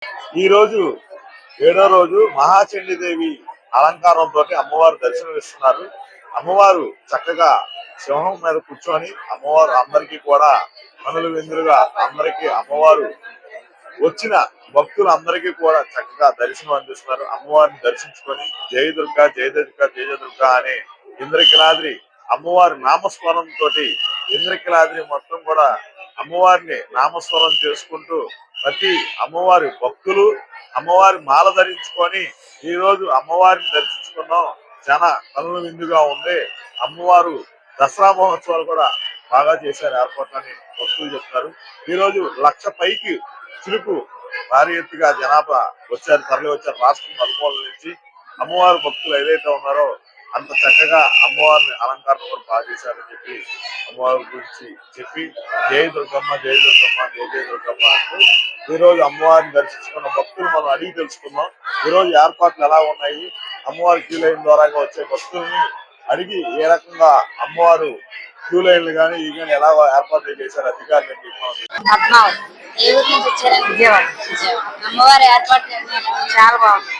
ఈ రోజు 7వ రోజు మహాచండీదేవి అలంకారంతో అమ్మవారు దర్శనమిస్తున్నారు. అమ్మవారు చక్కగా సింహం మీద కూర్చొని అమ్మవారు అందరికీ కూడా కనుల విందులుగా అందరికీ అమ్మవారు వచ్చిన భక్తులందరికీ కూడా చక్కగా దర్శనం అందిస్తున్నారు. అమ్మవారిని దర్శించుకొని జయ దుర్గా జయ దుర్గా జయ దుర్గా అనే ఇంద్రకిలాద్రి అమ్మవారి నామస్మరణంతో ఇంద్రకిలాద్రి మొత్తం కూడా అమ్మవారిని నామస్మరణ చేసుకుంటూ ప్రతి అమ్మవారి భక్తులు అమ్మవారి మాల ధరించుకొని ఈ రోజు అమ్మవారిని దర్శించుకున్నాం. చాలా కనుల విందుగా ఉంది. అమ్మవారు దసరా మహోత్సవాలు కూడా బాగా చేశారు ఏర్పాట్లని భక్తులు చెప్తారు. ఈ రోజు 1,00,000 పైకి చిలుకు భారీ ఎత్తుగా జనాభా వచ్చారు, తరలి వచ్చారు రాష్ట్రం నలుమూలల నుంచి. అమ్మవారి భక్తులు ఏదైతే ఉన్నారో అంత చక్కగా అమ్మవారిని అలంకరణ కూడా బాగా చేశారని చెప్పి అమ్మవారి గురించి చెప్పి జయ దుర్గమ్మ జయ దుర్గమ్మ జయ జయ దుర్గమ్మ అంటూ ఈ రోజు అమ్మవారిని దర్శించుకున్న భక్తులు మనం అడిగి తెలుసుకుందాం. ఈ రోజు ఏర్పాట్లు ఎలా ఉన్నాయి, అమ్మవారి క్యూ లైన్ ద్వారాగా వచ్చే భక్తుల్ని అడిగి ఏ రకంగా అమ్మవారు క్యూ లైన్లు కానీ ఈ కానీ ఎలా ఏర్పాట్లు చేశారు అధికారులకి విజయవాడ అమ్మవారి ఏర్పాట్లు చాలా బాగుంది.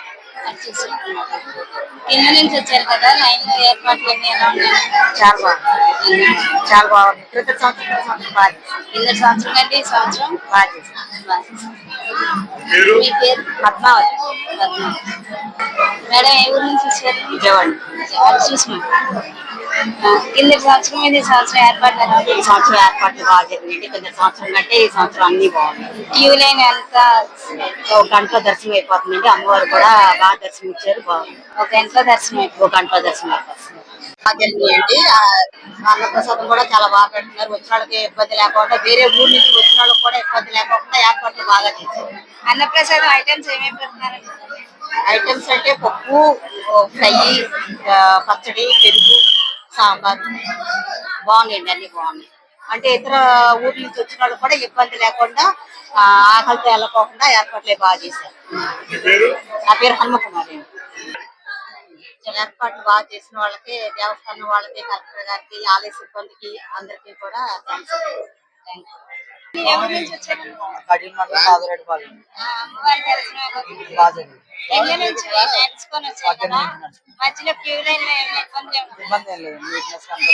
కింద నుంచి వచ్చారు కదా, లైన్ లో ఏర్పాట్లు ఎలా ఉన్నాయి? చాలా బాగుంది, చాలా బాగుంది. క్రితం సంవత్సరం బాగా, కింద సంవత్సరం కంటే ఈ సంవత్సరం బాగా చేశారు. మీ పేరు? పద్మావతి. మేడం ఏ ఊరు నుంచి వచ్చారు? విజయవాడ. చూసి కింద సంవత్సరం మీద ఈ సంవత్సరం ఏర్పాట్లు ఎలా? ఈ సంవత్సరం ఏర్పాట్లు బాగా జరిగింది. కింద సంవత్సరం కంటే ఈ సంవత్సరం అన్ని బాగుంది. క్యూ లైన్ ఎంత ఒక గంటలో దర్శనం అయిపోతుందండి. అమ్మవారు కూడా బాగా దర్శనం ఇచ్చారు, బాగుంది. ఒక గంటలో దర్శనం ఒక గంటలో దర్శనం అయిపోతుంది. జరిగిందండి. అన్నప్రసాదం కూడా చాలా బాగా పెడుతున్నారు. వచ్చిన వాళ్ళకి ఇబ్బంది లేకుండా, వేరే ఊరు నుంచి వచ్చిన వాళ్ళకి కూడా ఇబ్బంది లేకుండా ఏర్పాట్లు బాగా చేశారు. అన్నప్రసాదం ఐటమ్స్ ఏమేమి పెడుతున్నారు? ఐటమ్స్ అంటే పప్పు, ఫ్రై, పచ్చడి, పెరుగు, సాంబార్ బాగున్నాయండి. అన్ని బాగున్నాయి. అంటే ఇతర ఊర్ల నుంచి వచ్చిన వాళ్ళు కూడా ఇబ్బంది లేకుండా, ఆకలితో వెళ్ళకోకుండా ఏర్పాట్లే బాగా చేశారు. నా పేరు హనుమకుమారి. ఏర్పాట్లు బాగా చేసిన వాళ్ళకి, దేవస్థానం వాళ్ళకి, కలెక్టర్ గారికి, ఆలయ సిబ్బందికి అందరికీ కూడా థ్యాంక్స్. మధ్యలో క్యూ లైన్ ఇబ్బంది లేదు. నీట్నెస్ అంతా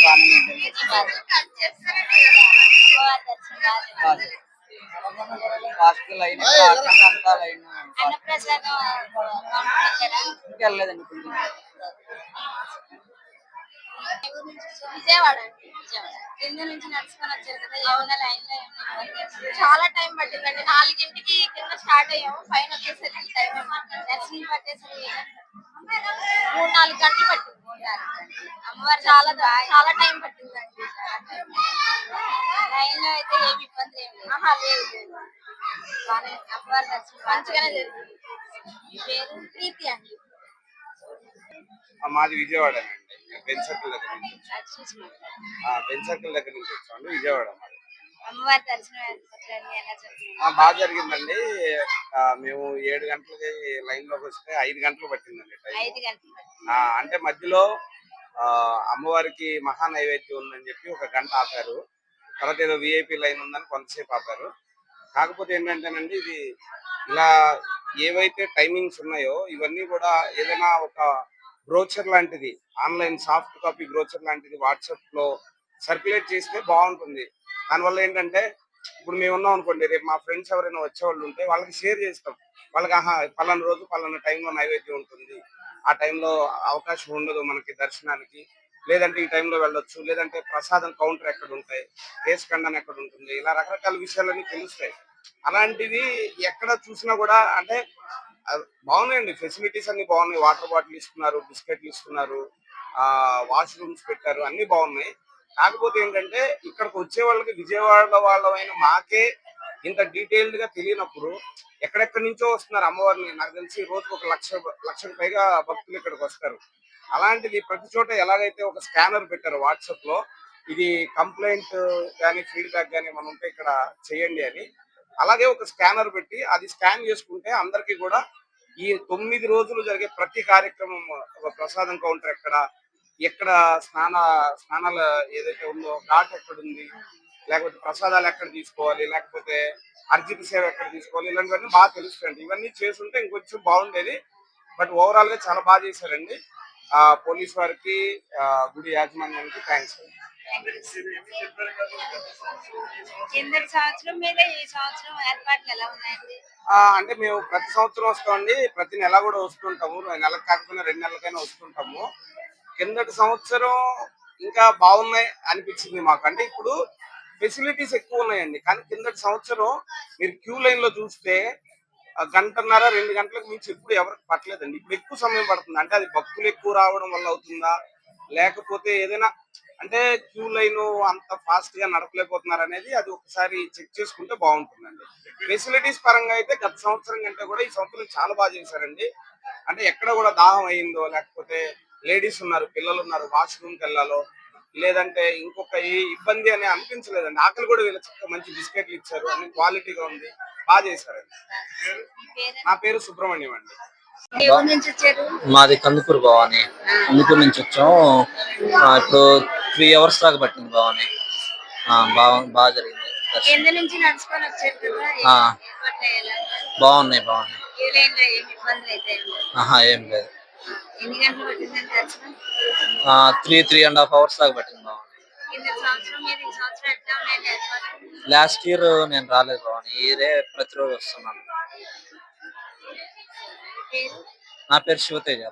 వెళ్ళలేదండి. విజయవాడ కింద నుంచి నడుచుకొని వచ్చారు కదా, ఏమన్నా లైన్ లో చాలా టైం పట్టిందండి. 4ంటికి కింద స్టార్ట్ అయ్యాము, పైన వచ్చేసరికి టైం దర్శనం పట్టేసరికి 3-4 గంటలు పట్టింది. అమ్మవారు చాలా చాలా టైం పట్టిందండి. లైన్ లో అయితే ఏమి ఇబ్బంది ఏమి లేదు. అమ్మవారి దర్శనం మంచిగానే జరిగింది. పేరు ప్రీతి అండి. మాది విజయవాడ అండి. బెన్ సర్కిల్ దగ్గర నుంచి వచ్చాము. విజయవాడ మాది. అమ్మవారి దర్శనం బాగా జరిగిందండి. మేము 7 గంటలకి లైన్ లోకి వస్తే 5 గంటలు పట్టిందండి టైం. అంటే మధ్యలో అమ్మవారికి మహా నైవేద్యం ఉందని చెప్పి 1 గంట ఆపారు. తర్వాత ఏదో విఐపి లైన్ ఉందని కొంతసేపు ఆపారు. కాకపోతే ఏంటంటేనండి, ఇది ఇలా ఏవైతే టైమింగ్స్ ఉన్నాయో ఇవన్నీ కూడా ఏదైనా ఒక బ్రోచర్ లాంటిది, ఆన్లైన్ సాఫ్ట్ కాపీ బ్రోచర్ లాంటిది వాట్సాప్ లో సర్క్యులేట్ చేస్తే బాగుంటుంది. దానివల్ల ఏంటంటే, ఇప్పుడు మేము ఉన్నాం అనుకోండి, రేపు మా ఫ్రెండ్స్ ఎవరైనా వచ్చేవాళ్ళు ఉంటే వాళ్ళకి షేర్ చేస్తాం. వాళ్ళకి పలానా రోజు పలానా టైంలో నైవేద్యం ఉంటుంది, ఆ టైంలో అవకాశం ఉండదు మనకి దర్శనానికి, లేదంటే ఈ టైంలో వెళ్ళొచ్చు, లేదంటే ప్రసాదం కౌంటర్ ఎక్కడ ఉంటాయి, కేసు ఖండన ఎక్కడ ఉంటుంది, ఇలా రకరకాల విషయాలన్నీ తెలుస్తాయి. అలాంటివి ఎక్కడ చూసినా కూడా అంటే బాగున్నాయండి. ఫెసిలిటీస్ అన్ని బాగున్నాయి. వాటర్ బాటిల్ ఇస్తున్నారు, బిస్కెట్లు ఇస్తున్నారు, వాష్రూమ్స్ పెట్టారు, అన్ని బాగున్నాయి. కాకపోతే ఏంటంటే, ఇక్కడికి వచ్చే వాళ్ళకి విజయవాడ వాళ్ళమైన మాకే ఇంత డీటెయిల్డ్ గా తెలియనప్పుడు ఎక్కడెక్కడి నుంచో వస్తున్నారు అమ్మవారిని. నాకు తెలిసి రోజుకు 1,00,000 పైగా భక్తులు ఇక్కడికి వస్తారు. అలాంటిది ప్రతి చోట ఎలాగైతే ఒక స్కానర్ పెట్టారు వాట్సాప్ లో, ఇది కంప్లైంట్ కానీ ఫీడ్బ్యాక్ కానీ మనం ఉంటే ఇక్కడ చేయండి అని, అలాగే ఒక స్కానర్ పెట్టి అది స్కాన్ చేసుకుంటే అందరికీ కూడా ఈ 9 రోజులు జరిగే ప్రతి కార్యక్రమం, ఒక ప్రసాదం కౌంటర్ ఎక్కడ స్నానాల ఏదైతే ఉందో ఘాట్ ఎక్కడుంది, లేకపోతే ప్రసాదాలు ఎక్కడ తీసుకోవాలి, లేకపోతే అర్జిత సేవ ఎక్కడ తీసుకోవాలి, ఇలాంటివన్నీ బాగా తెలుస్తాయండి. ఇవన్నీ చేసుంటే ఇంకొంచెం బాగుండేది. బట్ ఓవరాల్ గా చాలా బాగా చేశారండి. పోలీస్ వారికి, గుడి యాజమాన్యానికి థ్యాంక్స్. కిందటి సంవత్సరం మీద ఈ సంవత్సరం ఏర్పాట్లు ఎలా ఉన్నాయండి? అంటే మేము ప్రతి సంవత్సరం వస్తామండి. ప్రతి నెల కూడా వస్తుంటాము. నెలకు కాకపోయినా 2 నెలలకైనా వస్తుంటాము. కిందటి సంవత్సరం ఇంకా బాగున్నాయి అనిపించింది మాకు. అంటే ఇప్పుడు ఫెసిలిటీస్ ఎక్కువ ఉన్నాయండి. కానీ కిందటి సంవత్సరం మీరు క్యూ లైన్ లో చూస్తే గంటన్నర 2 గంటలకు మించి ఎప్పుడు ఎవరికి పట్టలేదండి. ఇప్పుడు ఎక్కువ సమయం పడుతుంది. అంటే అది భక్తులు ఎక్కువ రావడం వల్ల అవుతుందా, లేకపోతే ఏదైనా అంటే క్యూ లైన్ అంత ఫాస్ట్ గా నడపలేకపోతున్నారు అనేది అది ఒకసారి చెక్ చేసుకుంటే బాగుంటుందండి. ఫెసిలిటీస్ పరంగా అయితే గత సంవత్సరం కంటే కూడా ఈ సంవత్సరం చాలా బాగా చేశారండి. అంటే ఎక్కడ కూడా దాహం అయిందో, లేకపోతే లేడీస్ ఉన్నారు, పిల్లలు ఉన్నారు, వాష్రూమ్కి వెళ్ళాలో, లేదంటే ఇంకొక ఏ ఇబ్బంది అని అనిపించలేదండి. ఆకలి కూడా వీళ్ళ చక్కగా మంచి బిస్కెట్లు ఇచ్చారు, అన్ని క్వాలిటీగా ఉంది, బాగా చేశారండి. మీ పేరు? నా పేరు సుబ్రహ్మణ్యం అండి. ఏ ఊరు నుంచి వచ్చారు? మాది కందుకూరు భవాని. కందుకూరు నుంచి వచ్చాం. ఇప్పుడు 3 అవర్స్ దాకా పట్టింది భవాని. బాగా జరిగింది దర్శనం. కింద నుంచి నడుచుకొని వచ్చారు కదా, ఆ, ఏర్పాట్లు ఎలా ఉన్నాయి? బాగున్నాయి. క్యూ లైన్ లో ఏమి ఇబ్బందులు అయితే ఏం లేదు. ఎన్ని గంటలు పట్టిందని దర్శనం? 3.5 అవర్స్ దాకా పట్టింది భవాని. కిందటి సంవత్సరం మీద ఈ సంవత్సరం ఎట్లా ఉన్నాయండి ఏర్పాట్లు? లాస్ట్ ఇయర్ నేను రాలేదు భవాని, ఈ ఇయరే ప్రతిరోజు వస్తున్నాను. మీ పేరు? నా పేరు శివతేజ.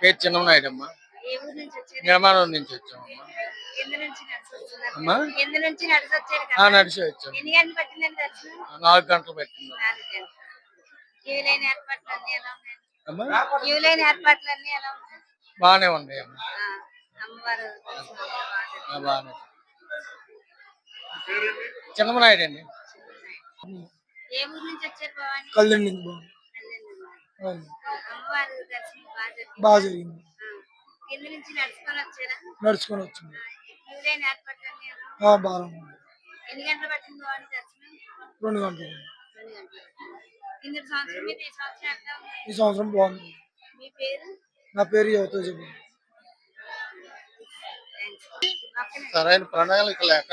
పేరు చిన్ననాయుడమ్మ. ఏ ఊరు నుంచి వచ్చారు? నిర్మాణం నుంచి వచ్చామమ్మా. కింద నుంచి నడిచి వస్తున్నారు అమ్మా? కదా? కింద నుంచి నడిచి వచ్చారు కదా, నడిచి వచ్చాం. ఎన్ని గంటలు పట్టిందండి దర్శనం? 4 గంటలు పట్టింది. 4 గంటలు. క్యూ లైన్ ఏర్పాట్లు అన్ని ఎలా ఉన్నాయి? అమ్మా క్యూ లైన్ ఏర్పాట్లు అన్ని ఎలా ఉన్నాయి? బాగానే ఉంది అమ్మా. అమ్మవారు దర్శనం అంతా బాగా జరిగింది. బాగానే చిన్ననాయుడు అండి. ఏ ఊరు నుంచి వచ్చారు భవాని? కళ్యాణ్ అమ్మవారి దర్శనం బాగా జరిగింది. బాగా జరిగింది. కింద నుంచి నడుచుకొని వచ్చారా? నడుచుకొని వచ్చింది. క్యూ లైన్ ఏర్పాట్లు అన్ని ఎలా ఉన్నాయి? బాగుంది. ఎన్ని గంటలు పట్టింది భవాని దర్శనం? 2 గంటలు. 2 గంటలు. కిందటి సంవత్సరం మీద ఈ సంవత్సరం ఎట్లా ఉంది? ఈ సంవత్సరం బాగుంది. మీ పేరు? నా పేరు యువత చెప్పు. పక్కనే. సరైన ప్రణాళిక లేక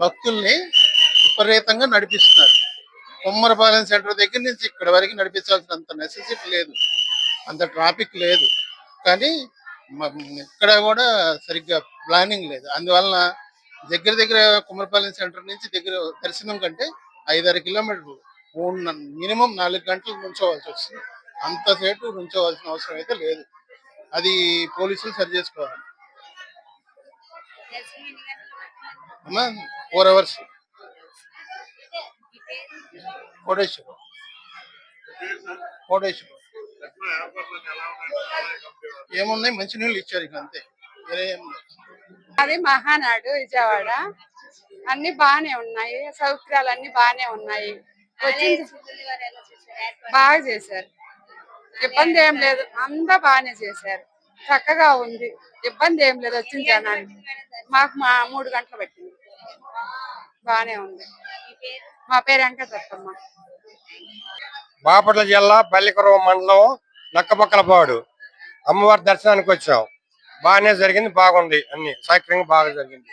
భక్తుల్ని విపరీతంగా నడిపిస్తున్నారు. కొమ్మరపాలెం సెంటర్ దగ్గర నుంచి ఇక్కడ వరకు నడిపించాల్సినంత నెసెసిటీ లేదు, అంత ట్రాఫిక్ లేదు. కానీ ఇక్కడ కూడా సరిగ్గా ప్లానింగ్ లేదు. అందువలన దగ్గర కుమ్మరపాలెం సెంటర్ నుంచి దగ్గర దర్శనం కంటే 5-6 కిలోమీటర్లు మినిమం 4 గంటలు నుంచోవాల్సి వస్తుంది. అంతసేపు నుంచోవాల్సిన అవసరం అయితే లేదు. అది పోలీసులు సరి చేసుకోవాలి. దర్శనం ఎన్ని గంటలు పట్టింది? అమ్మా 4 అవర్స్. మీ పేరు? కోటేశ్వరం. ఏమున్నాయి, మంచినీళ్ళు ఇచ్చారు, ఇక అంతే, వేరే ఏం లేదు. అది మహానాడు విజయవాడ. అన్ని బాగానే ఉన్నాయి, సౌకర్యాలు అన్ని బాగానే ఉన్నాయి. ఆలయ సిబ్బంది వారు ఎలా చేశారు ఏర్పాట్లు? బాగా చేశారు, ఇబ్బంది ఏం లేదు, అంతా బాగానే చేశారు, చక్కగా ఉంది, ఇబ్బంది ఏం లేదు. వచ్చిన జనానికి మాకు 3 గంటలు పట్టింది, బాగానే ఉంది. మీ పేరు? మా పేరు వెంకటరత్నమ్మ. బాపట్ల జిల్లా పల్లికరవ మండలం నక్కపక్కలపాడు అమ్మవారి దర్శనానికి వచ్చాం. బాగానే జరిగింది, బాగుంది, అన్ని సౌకర్యంగా బాగా జరిగింది.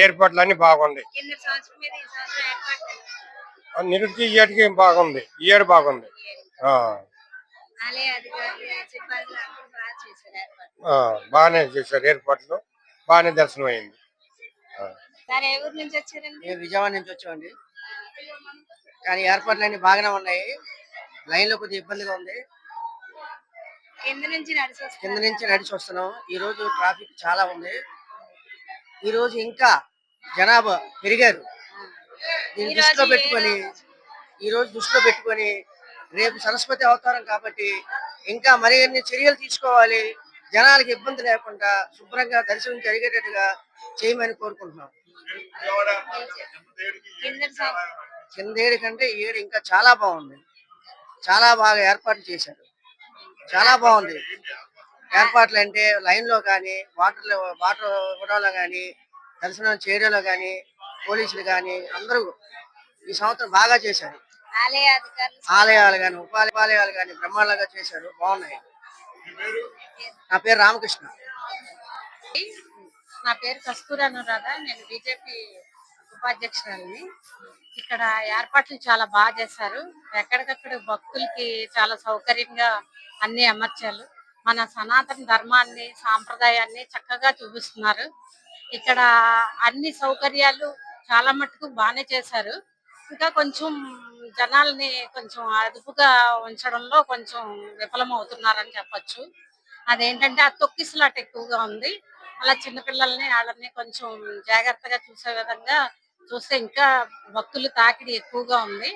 ఏర్పాట్లు అన్ని బాగుంది. కిందటి సంవత్సరం మీద ఈ సంవత్సరం ఏర్పాట్లు ఎలా? నిరుతి ఈ ఏటికి బాగుంది, ఈ ఏడు బాగుంది. ఆలయ అధికారులు సిబ్బంది అందరూ బాగా చేశారు ఏర్పాట్లు. బాగానే చేశారు ఏర్పాట్లు, బాగానే దర్శనం అయింది. సార్ ఏ ఊరు నుంచి వచ్చారండి? మేము విజయవాడ నుంచి వచ్చామండి. కానీ ఏర్పాట్లు అన్ని బాగానే ఉన్నాయి. లైన్ లో కొద్దిగా ఇబ్బందిగా ఉంది. కింద నుంచి నడిచి వస్తున్నారు కింద నుంచి నడిచి వస్తున్నాం. ఈ రోజు ట్రాఫిక్ చాలా ఉంది. ఈ రోజు ఇంకా జనాభా పెరిగారు. దీన్ని దృష్టిలో పెట్టుకొని రేపు సరస్వతి అవతారం కాబట్టి ఇంకా మరిన్ని చర్యలు తీసుకోవాలి. జనాలకు ఇబ్బంది లేకుండా శుభ్రంగా దర్శనం జరిగేటట్టుగా చేయమని కోరుకుంటున్నాం. కిందటి సంవత్సరం కిందేడు కంటే ఈ ఏడు ఇంకా చాలా బాగుంది. చాలా బాగా ఏర్పాట్లు చేశారు, చాలా బాగుంది. ఏర్పాట్లు అంటే లైన్ లో కానీ, వాటర్ ఇవ్వడంలో కానీ, దర్శనం చేయడంలో కానీ, పోలీసులు కానీ అందరూ ఈ సంవత్సరం బాగా చేశారు. ఆలయ అధికారులు ఆలయాలు కానీ, ఉపాలయాలు కానీ బ్రహ్మాండంగా చేశారు, బాగున్నాయి. నా పేరు రామకృష్ణ. నా పేరు కస్తూరి అనురాధ. నేను బీజేపీ ఉపాధ్యక్షురాలిని. ఇక్కడ ఏర్పాట్లు చాలా బాగా చేశారు. ఎక్కడికక్కడ భక్తులకి చాలా సౌకర్యంగా అన్ని అమర్చారు. మన సనాతన ధర్మాన్ని సాంప్రదాయాన్ని చక్కగా చూపిస్తున్నారు. ఇక్కడ అన్ని సౌకర్యాలు చాలా మట్టుకు బాగానే చేశారు. ఇంకా కొంచెం జనాల్ని కొంచెం అదుపుగా ఉంచడంలో కొంచెం విఫలమవుతున్నారని చెప్పొచ్చు. అదేంటంటే ఆ తొక్కిసలాట ఎక్కువగా ఉంది. అలా చిన్నపిల్లల్ని వాళ్ళని కొంచెం జాగ్రత్తగా చూసే విధంగా చూస్తే ఇంకా భక్తులు తాకిడి ఎక్కువగా ఉంది.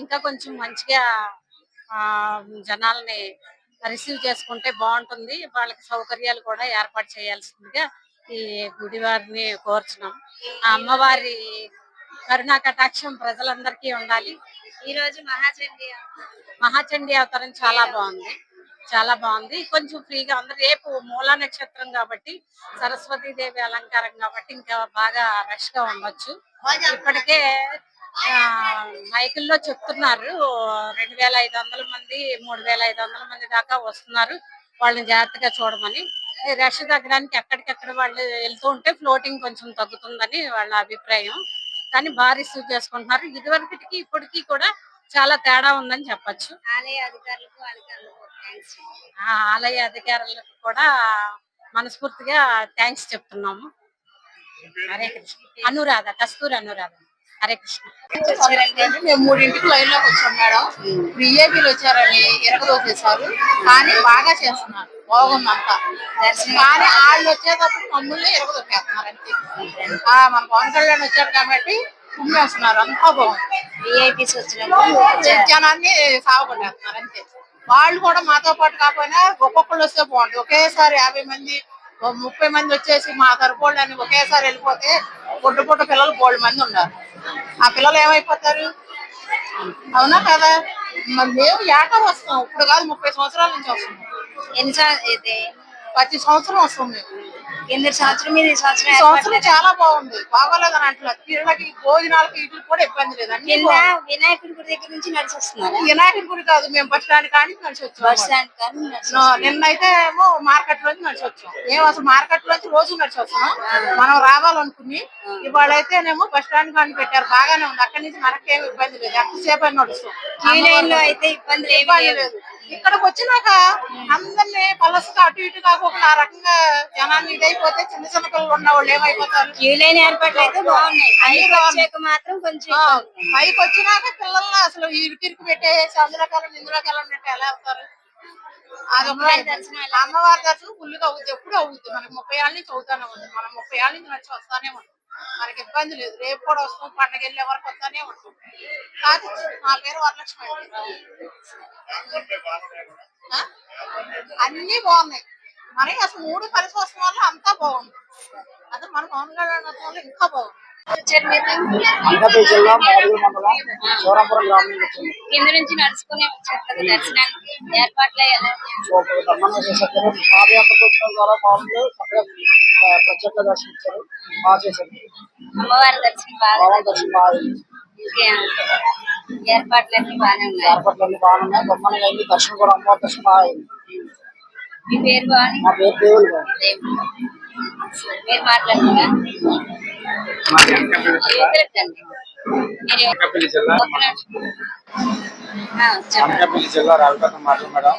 ఇంకా కొంచెం మంచిగా ఆ జనాల్ని రిసీవ్ చేసుకుంటే బాగుంటుంది. వాళ్ళకి సౌకర్యాలు కూడా ఏర్పాటు చేయాల్సిందిగా ఈ గుడి వారిని కోరుచున్నాం. ఆ అమ్మవారి కరుణా కటాక్షం ప్రజలందరికీ ఉండాలి. ఈ రోజు మహాచండీ అవతారం చాలా బాగుంది. చాలా బాగుంది. కొంచెం ఫ్రీగా ఉంది. రేపు మూలా నక్షత్రం కాబట్టి సరస్వతీదేవి అలంకారం కాబట్టి ఇంకా బాగా రష్ గా ఉండొచ్చు. ఇప్పటికే మైకుల్లో చెప్తున్నారు 2500 మంది 3500 మంది దాకా వస్తున్నారు. వాళ్ళని జాగ్రత్తగా చూడమని. రష్ తగ్గడానికి ఎక్కడికెక్కడ వాళ్ళు వెళ్తూ ఉంటే ఫ్లోటింగ్ కొంచెం తగ్గుతుందని వాళ్ళ అభిప్రాయం. కానీ బాగా రిసీవ్ చేసుకుంటున్నారు. ఇదివరకటికి ఇప్పటికి కూడా చాలా తేడా ఉందని చెప్పొచ్చు. ఆలయ అధికారులకు కూడా మనస్ఫూర్తిగా థ్యాంక్స్ చెప్తున్నాము. హరే కృష్ణ. అనురాధ, కస్తూరి అనురాధ. హరే కృష్ణ. మేము 3ంటికి లైన్ లోకి వచ్చాం మేడం. బిఏపీలు వచ్చారని ఎరగదోసేశారు, కానీ బాగా చేస్తున్నారు. బాగుందంతా. కానీ వాళ్ళు వచ్చేటప్పుడు మమ్మల్ని ఎరగదొక్కేస్తున్నారు అంతే. మన పవన్ కళ్యాణ్ వచ్చారు కాబట్టి కుమ్మేస్తున్నారు. అంతా బాగుంది. విఐపీస్ వచ్చినప్పుడు జనాన్ని సాగుపడేస్తున్నారు అంతే. వాళ్ళు కూడా మాతో పాటు కాకపోయినా ఒక్కొక్కళ్ళు వస్తే బాగుంటుంది. ఒకేసారి 50 మంది 30 మంది వచ్చేసి మా తరపోళ్ళు అని ఒకేసారి వెళ్ళిపోతే పుట్ట పిల్లలు 3 మంది ఉన్నారు. ఆ పిల్లలు ఏమైపోతారు? అవునా కదా? మరి మేము ఏటా వస్తాం. ఇప్పుడు కాదు, 30 సంవత్సరాల నుంచి వస్తున్నాం. ప్రతి సంవత్సరం వస్తాం మేము. కిందటి సంవత్సరం మీద ఈ ఈ సంవత్సరం సంవత్సరం చాలా బాగుంది. బాగోలేదని అంటున్నారు. పిల్లలకి భోజనాలకి వీటికి కూడా ఇబ్బంది లేదు. అన్ని కింద బాగుంది. వినాయకుడి గుడి దగ్గర నుంచి నడిచి వస్తున్నారు. వినాయకుడి గుడి కాదు, మేము బస్ స్టాండ్ కానీ నడిచి వచ్చాం. బస్ స్టాండ్ కానీ నడిచి వస్తున్నారు. నిన్నైతే ఏమో మార్కెట్ లోంచి నడిచి వచ్చాం. మేము అసలు మార్కెట్ లోంచి రోజు నడిచి వస్తున్నాం. మనం రావాలనుకుని ఇవాళ అయితేనేమో బస్ స్టాండ్ కానీ పెట్టారు. బాగానే ఉంది. అక్కడి నుంచి మనకేమి ఇబ్బంది లేదు. ఎంతసేపు అని నడుస్తాం. క్యూ లైన్ లో అయితే ఇబ్బందులు ఏమీ ఇబ్బంది లేవు. లేదు. ఇక్కడికి వచ్చినాక అందరినీ పలసగా అటు ఇటు కాకుండా ఆ రకంగా జనాన్ని ఇదైపోతే చిన్న చిన్న పిల్లలు ఉన్న వాళ్ళు ఏమైపోతారు? క్యూ లైన్ ఏర్పాట్లు అయితే బాగున్నాయి. పైకి వచ్చాక మాత్రం కొంచెం పైకి వచ్చినాక పిల్లల్ని అసలు ఇరుకిరికి పెట్టేసి అందులోకి వెళ్ళండి ఇందులోకి వెళ్ళండి అంటే ఎలా వెళ్తారు? అమ్మవారి దర్శనం ఎలా? అమ్మవారి దర్శనం ఫుల్గా అవుతుంది. ఎప్పుడు అవుతుంది. మనకి 30 ఏళ్ళ నుంచి అవుతానే ఉంది. మనం 30 ఏళ్ళ నుంచి నడిచి వస్తానే ఉంటాం. మనకి ఇబ్బంది లేదు. రేపు కూడా వస్తాం. పండగ వెళ్ళే వరకు వస్తానే ఉంటాం. కాదు, నా పేరు వరలక్ష్మి అండి. అన్ని బాగున్నాయి. మనకి అసలు 3 కలిసి వస్తున్న వల్ల అంతా బాగుంది. అదే మన పవన్ కళ్యాణ్ వల్ల ఇంకా బాగుంది. అనకాపల్లి జిల్లా మాడుగుల మండలం శివరాంపురం గ్రామం నుంచి వచ్చింది. కింద నుంచి నడుచుకుని వచ్చారు కదా దర్శనానికి. ఏర్పాట్లు ఎలా? బ్రహ్మాండంగా చేశారు. పాదయాత్రకు వచ్చిన ద్వారా బాగుంది. చక్కగా ప్రత్యేక దర్శనం ఇచ్చారు. బాగా చేశారు. అమ్మవారి దర్శనం బాగా. బాగుంది. దర్శనం బాగా ఏర్పాట్లన్నీ బాగానే ఉన్నాయి. ఏర్పాట్లన్నీ బాగున్నాయి. బ్రహ్మాండంగా అయింది. దర్శనం కూడా అమ్మవారి దర్శనం బాగా అయింది. మీ పేరు బాగుంది. మా పేరు దేవుడు బాగుంది. మీరు మాట్లాడుతున్నా అనకాపల్లి జిల్లా అనకాపల్లి జిల్లా రావిపేట మండలం మేడం.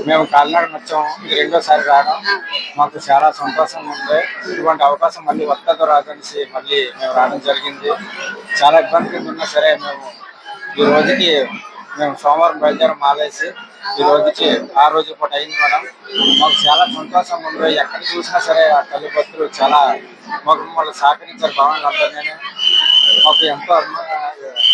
మేము కాలినాడ వచ్చాం. ఇది 2వ సారి రావడం. మాకు చాలా సంతోషంగా ఉంది. ఇటువంటి అవకాశం మళ్ళీ వస్తుందో రాదనేసి మళ్ళీ మేము రావడం జరిగింది. చాలా ఇబ్బంది కింద ఉన్నా సరే ఈ రోజుకి మేము సోమవారం బయలుదేరం మాలేసి ఈ రోజుకి 6 రోజుల పాటు అయింది మేడం. మాకు చాలా సంతోషంగా ఉంది. ఎక్కడ చూసినా సరే ఆ తల్లి భక్తులు చాలా మాకు మమ్మల్ని సహకరించారు. భావనలందరినీ మాకు ఎంతో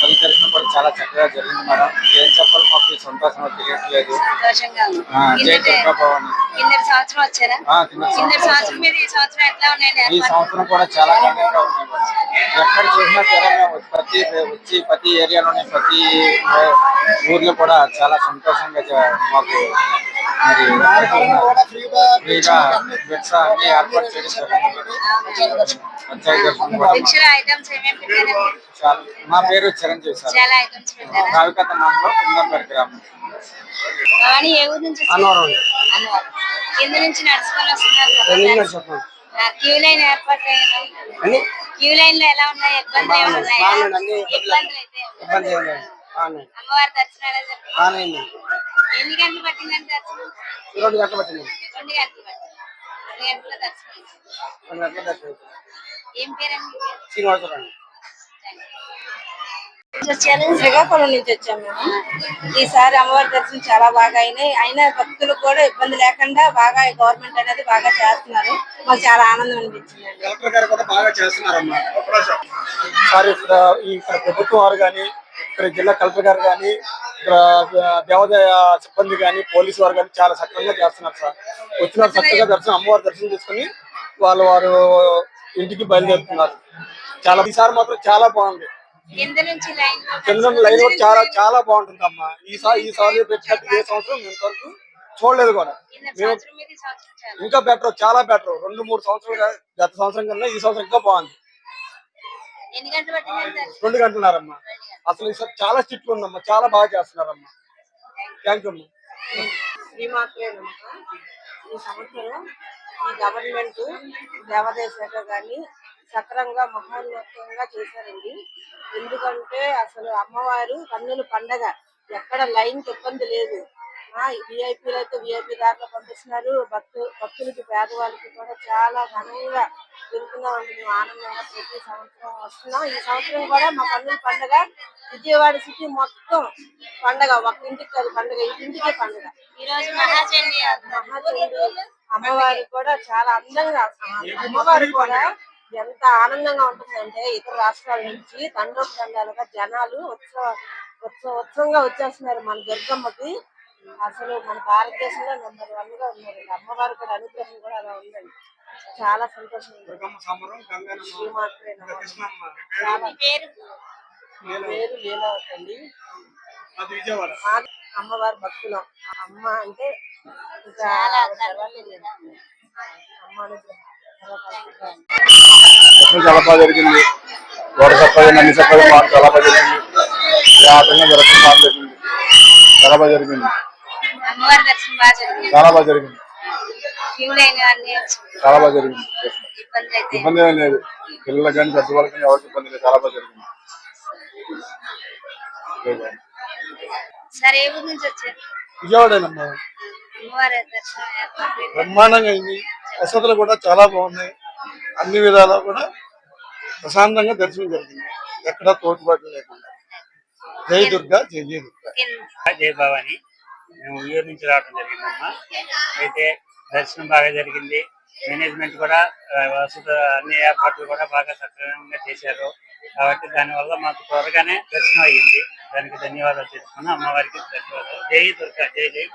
తల్లి దర్శనం కూడా చాలా చక్కగా జరిగింది మేడం. ఏం చెప్పాలి, మాకు ఈ సంతోషం తెలియట్లేదు. సంతోషంగా ఉంది. జై దుర్గా భవాని. కిందటి సంవత్సరం వచ్చారా? కిందటి సంవత్సరం మీద ఈ సంవత్సరం ఎట్లా ఉన్నాయి? ఈ సంవత్సరం కూడా చాలా ఘనంగా ఉన్నాయి మేడం. ఎక్కడ చూసినా సరే మేము ప్రతి ఏరియాలోని ప్రతి ఊర్లో కూడా చాలా సంతోషంగా మాకు మరి ఫ్రీగా భిక్ష అన్ని ఏర్పాటు చేయడం జరిగింది. భిక్షల ఐటమ్స్ ఏమేమి పెట్టారు? మా పేరు చిరంజీవి సార్. చాలా ఐటమ్స్ పెట్టారా? రావికత మండలం కుందంపేట గ్రామం. భవాని ఏ ఊరు నుంచి వచ్చారు? అన్నవరం. కింద నుంచి నడుచుకొని వస్తున్నారు కదా. క్యూ లైన్ ఏర్పాటు అన్ని క్యూ లైన్ లో ఎలా ఉన్నాయి? ఇబ్బందులు ఏమైనా ఉన్నాయా? బాగున్నాయి, అన్ని ఇబ్బందులు అయితే ఇబ్బంది ఏం లేదు. బాగున్నాయి. అమ్మవారి దర్శనం ఎలా జరిగింది? బాగున్నాయి. ఎన్ని గంటలు పట్టిందండి దర్శనం? 2 గంటలు పట్టింది. 2 గంటలు పట్టింది. 2 గంటల దర్శనం అయింది. 2 గంటల దర్శనం. ఏం పేరండి? శ్రీనివాసరావు. శ్రీకాకుళం నుంచి వచ్చాము మేము. ఈసారి అమ్మవారి దర్శనం చాలా బాగా అయినా భక్తులకు కూడా ఇబ్బంది లేకుండా బాగా గవర్నమెంట్ అనేది బాగా చేస్తున్నారు. మాకు చాలా ఆనందం అనిపించింది. కలెక్టర్ గారు కూడా బాగా చేస్తున్నారమ్మా. సార్ ఇక్కడ ప్రభుత్వం వారు కానీ, ఇక్కడ జిల్లా కలెక్టర్ గారు కానీ, ఇక్కడ దేవాదాయ సిబ్బంది కానీ, పోలీసు వారు కానీ చాలా సక్రమంగా చేస్తున్నారు సార్. వచ్చిన చక్కగా దర్శనం అమ్మవారి దర్శనం చేసుకుని వారు ఇంటికి బయలుదేరుతున్నారు. ఈసారి మాత్రం చాలా బాగుంది. కింద నుంచి లైన్ కింద లైన్ కూడా చాలా బాగుంటుంది అమ్మా. ఈసారి పెట్టినట్టు ఏ సంవత్సరం ఇంతవరకు చూడలేదు కూడా. మేము ఇంకా బెటర్, చాలా బెటర్. 2-3 సంవత్సరాలుగా గత సంవత్సరం కన్నా ఈ సంవత్సరం ఇంకా బాగుంది. ఎన్ని గంటలు పట్టిందండి? 2 గంటలున్నారమ్మా. అసలు ఈసారి చాలా స్ట్రిక్ట్ ఉందమ్మా, చాలా బాగా చేస్తున్నారమ్మా. థ్యాంక్ యూ అమ్మా. ఈ సంవత్సరం ఈ గవర్నమెంట్ దేవాదాయ శాఖ కానీ సక్రమంగా మహోన్నతంగా చేశారండి. ఎందుకంటే అసలు అమ్మవారు కన్నుల పండగ, ఎక్కడ లైన్ ఇబ్బంది లేదు. విఐపీలు అయితే విఐపీ దారిలో పంపిస్తున్నారు. భక్తులకి పేదవాళ్ళకి కూడా చాలా ఘనంగా వెళ్తున్నామండి. మేము ఆనందంగా ప్రతి సంవత్సరం వస్తున్నాం. ఈ సంవత్సరం కూడా మా కన్నుల పండగ విజయవాడ సిటీ మొత్తం పండగ. ఒక ఇంటికి కాదు పండగ, ఇంటింటికి పండగ. ఈ రోజు మహాచండి అమ్మవారు కూడా చాలా అందంగా, అమ్మవారు కూడా ఎంత ఆనందంగా ఉంటుందంటే ఇతర రాష్ట్రాల నుంచి తండోపతండాలుగా జనాలు ఉత్సవంగా వచ్చేస్తున్నారు మన దుర్గమ్మకి. అసలు మన భారతదేశంలో నెంబర్ 1 గా ఉన్నారు. అమ్మవారి కూడా అనుగ్రహం కూడా అలా ఉందండి. చాలా సంతోషం. పేరు లీలావతండి. అమ్మవారి భక్తులం. అమ్మ అంటే ఇంకా అమ్మ అనుగ్రహం చాలా బాగా జరిగింది. గోడ సత్యం అన్ని సత్యం చాలా బాగా జరిగింది. ఆటంగా దర్శనం బాగా జరిగింది. చాలా బాగా జరిగింది. అమ్మవారి దర్శనం బాగా జరిగింది. చాలా బాగా జరిగింది. క్యూ లైన్ అన్ని చాలా బాగా జరిగింది. ఇబ్బంది ఇబ్బంది ఏం లేదు. పిల్లలకు కానీ పెద్దవాళ్ళకి కానీ ఎవరికి ఇబ్బంది లేదు. చాలా బాగా జరిగింది. సరే ఏ ఊరు నుంచి వచ్చారు? విజయవాడేనమ్మా. అమ్మవారి దర్శనం ఏర్పాటు బ్రహ్మాండంగా అయింది. వసతులు కూడా చాలా బాగున్నాయి. అన్ని విధాలా కూడా ప్రశాంతంగా దర్శనం జరిగింది. ఎక్కడ తోటుబాటు లేకుండా. జై దుర్గా, జై జై దుర్గా. జై భవాని. మేము ఊరు నుంచి రావడం జరిగిందమ్మా. అయితే దర్శనం బాగా జరిగింది. మేనేజ్మెంట్ కూడా వసత అన్ని ఏర్పాట్లు కూడా బాగా సక్రమంగా చేశారు. కాబట్టి దానివల్ల మాకు త్వరగానే దర్శనం అయ్యింది. దానికి ధన్యవాదాలు తెలుసుకుని అమ్మవారికి ధన్యవాదాలు. జై దుర్గా, జై జై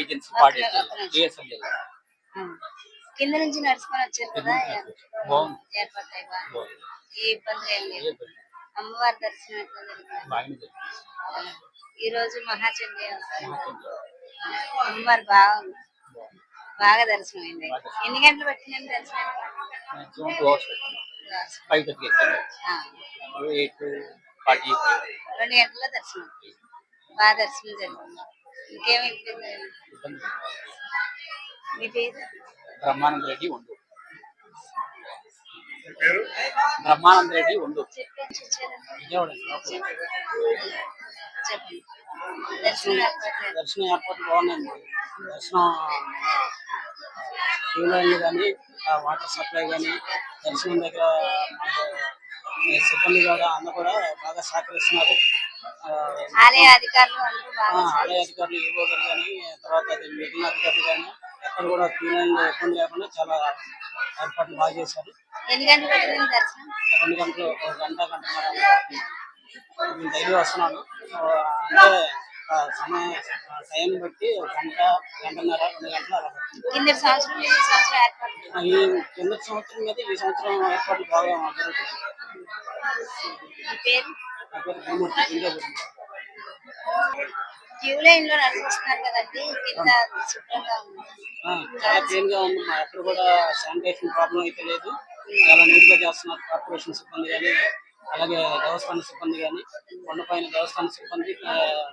ఏజెన్సీ కింద నుంచి నడుచుకొని వచ్చారు కదా, ఏర్పాటు ఏ ఇబ్బంది ఏం లేదు. అమ్మవారి దర్శనం ఎట్లా జరిగింది? ఈ రోజు మహాచండి అమ్మవారు బాగా దర్శనం అయింది. ఎన్ని గంటలు పట్టిందండి దర్శనం? 5:30 2 గంటల దర్శనం. బాగా దర్శనం జరిగింది. ఇంకేమి ఇబ్బంది? మీ పేరు? బ్రహ్మానంద రెడ్డి ఉండు. బ్రహ్మానంద రెడ్డి ఉండు. చెప్పండి. దర్శనం ఏర్పాట్లు బాగున్నాయండి. దర్శనం క్యూ లైన్లు కానీ, వాటర్ సప్లై కానీ, దర్శనం దగ్గర సిబ్బంది కూడా అన్న కూడా బాగా సహకరిస్తున్నారు. ఆలయ అధికారులు అందరూ బాగా ఆలయ అధికారులు ఈవో గారు కానీ, తర్వాత మిగిలిన అధికారులు కానీ ఎక్కడ కూడా క్యూ లైన్లో ఇబ్బంది లేకుండా చాలా ఏర్పాట్లు బాగా చేశారు. ఎన్ని గంటలు పట్టింది దర్శనం? 2 గంటలు, 1 గంట, గంటన్నర నేను డైలీ వస్తున్నాను. అంటే టైం బట్టి 1 గంట, గంటన్నర, 2 గంటలు అలా పడుతుంది. కింద సంవత్సరం ఈ సంవత్సరం ఏర్పాటు ఈ కింద సంవత్సరం మీద ఈ సంవత్సరం ఏర్పాట్లు బాగా జరుగుతుంది. మీ పేరు? నా పేరు భూమూర్తి, ఇండియా గురించి. క్యూ లైన్ లో నడిపిస్తున్నారు కదండి, కింద శుభ్రంగా ఉంది. చాలా క్లీన్ గా ఉంది. ఎక్కడ కూడా శానిటేషన్ ప్రాబ్లం అయితే లేదు. చాలా నీట్ గా చేస్తున్నారు కార్పొరేషన్ సిబ్బంది కానీ, అలాగే దేవస్థాన సిబ్బంది కానీ, కొండపైన దేవస్థాన సిబ్బంది,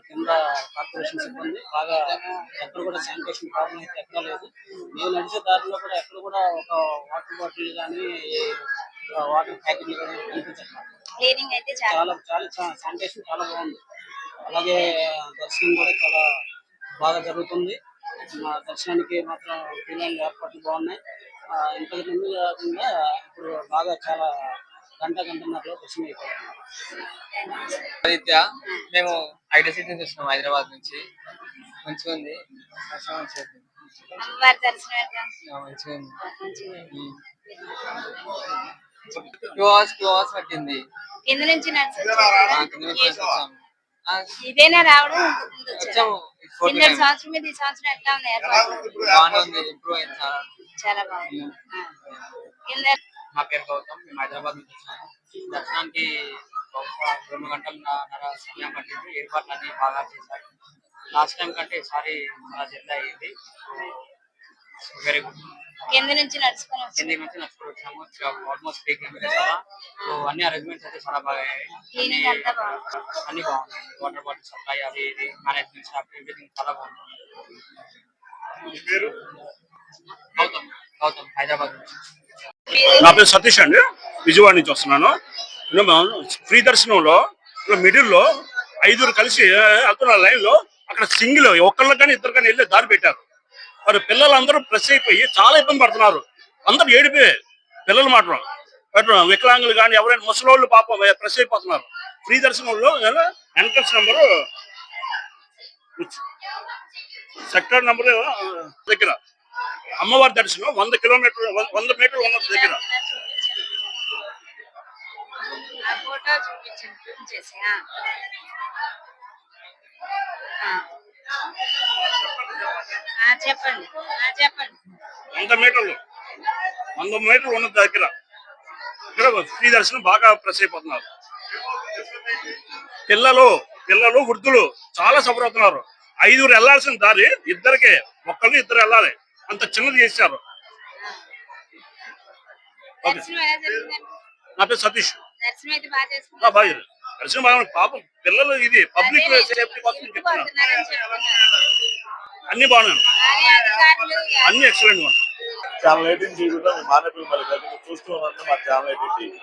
కింద కార్పొరేషన్ సిబ్బంది బాగా ఎక్కడ కూడా శానిటేషన్ ప్రాబ్లం అయితే ఎక్కడ లేదు. మేము నడిచే దారిలో కూడా ఎక్కడ కూడా ఒక వాటర్ బాటిల్ కానీ, వాటర్ ప్యాకెట్లు కానీ కనిపించట్లేదు. క్లీనింగ్ అయితే చాలా చాలా శానిటేషన్ చాలా బాగుంది. అలాగే దర్శనం కూడా చాలా బాగా జరుగుతుంది. మా దర్శనానికి మాత్రం క్లీనింగ్ ఏర్పాట్లు బాగున్నాయి. ఇంతకు ముందు కాకుండా ఇప్పుడు బాగా చాలా గంటన్నరలో దర్శనం అయిపోతుంది. ఆదిత్య, మేము ఐటీ సిటీ నుంచి వచ్చినాం, హైదరాబాద్ నుంచి. మంచిగా ఉంది, దర్శనం మంచిగా ఉంది. అమ్మవారి దర్శనం ఎట్లా? మంచిగా ఉంది. మంచిగా ఉంది. 2 hours పట్టింది. కింద నుంచి నడిచి కింద నుంచి వచ్చాము. ఇదేనా రావడం? వచ్చాము. కింద సంవత్సరం మీద ఈ సంవత్సరం ఎట్లా ఉంది ఏర్పాటు? బాగానే ఉంది, ఇంప్రూవ్ అయింది చాలా. చాలా బాగుంది. కింద నా పేరు గౌతమ్, మేము హైదరాబాద్ నుంచి వచ్చినాము. దర్శనానికి 2 గంటల సమయం పట్టింది. ఏర్పాట్లు అన్ని బాగా చేశారు. లాస్ట్ టైం కంటే ఈసారి చాలా జల్దీ అయ్యింది. Very good. కింద నుంచి నడుచుకొని కింది నుంచి నడుచుకొని వచ్చాము. ఆల్మోస్ట్ 3 kilometers అలా. సో అన్ని అరేంజ్మెంట్స్ అయితే చాలా బాగా అయ్యాయి. క్లీనింగ్ అంతా బాగుంది. అన్ని బాగుంది. వాటర్ బాటిల్ సప్లై, అది ఇది మేనేజ్మెంట్ స్టాఫ్, ఎవ్రీథింగ్ చాలా బాగుంది. గౌతమ్ హైదరాబాద్ నుంచి. నా పేరు సతీష్ అండి, విజయవాడ నుంచి వస్తున్నాను. ఫ్రీ దర్శనంలో మిడిల్లో 5 కలిసి వెళ్తున్న లైన్ లో అక్కడ సింగిల్ ఒక్కళ్ళు కానీ ఇద్దరు కానీ వెళ్ళి దారి పెట్టారు. మరి పిల్లలందరూ ప్రెస్ అయిపోయి చాలా ఇబ్బంది పడుతున్నారు. అందరు ఏడిపోయి పిల్లలు మాత్రం వికలాంగులు కానీ ఎవరైనా ముసలోళ్ళు పాపం ప్రెస్ అయిపోతున్నారు. ఫ్రీ దర్శనంలో ఎంట్రన్స్ నెంబరు సెక్టర్ నెంబర్ దగ్గర అమ్మవారి దర్శనం 100 కిలోమీటర్లు 100 మీటర్లు ఉన్న దగ్గర. ఫోటో చూపించండి. చెప్పండి చెప్పండి. 100 మీటర్లు ఉన్న దగ్గర ఇక్కడ ఫ్రీ దర్శనం బాగా ప్రెస్ అయిపోతున్నారు. పిల్లలు వృద్ధులు చాలా సఫర్ అవుతున్నారు. 5 వెళ్లాల్సిన దారి ఇద్దరు వెళ్ళాలి, అంత చిన్నది చేశారు. నా పేరు సతీష్. బాగా దర్శనం బాగా పాపం పిల్లలు ఇది పబ్లిక్ సేఫ్టీ కోసం చెప్తున్నారు. అన్ని బాగున్నాయి, అన్ని ఎక్సలెంట్ గా. ఛానల్ 18 టీవీలో మీ మానవులు మరి చూస్తూ ఉన్నాను. మా ఛానల్ 18 టీవీ.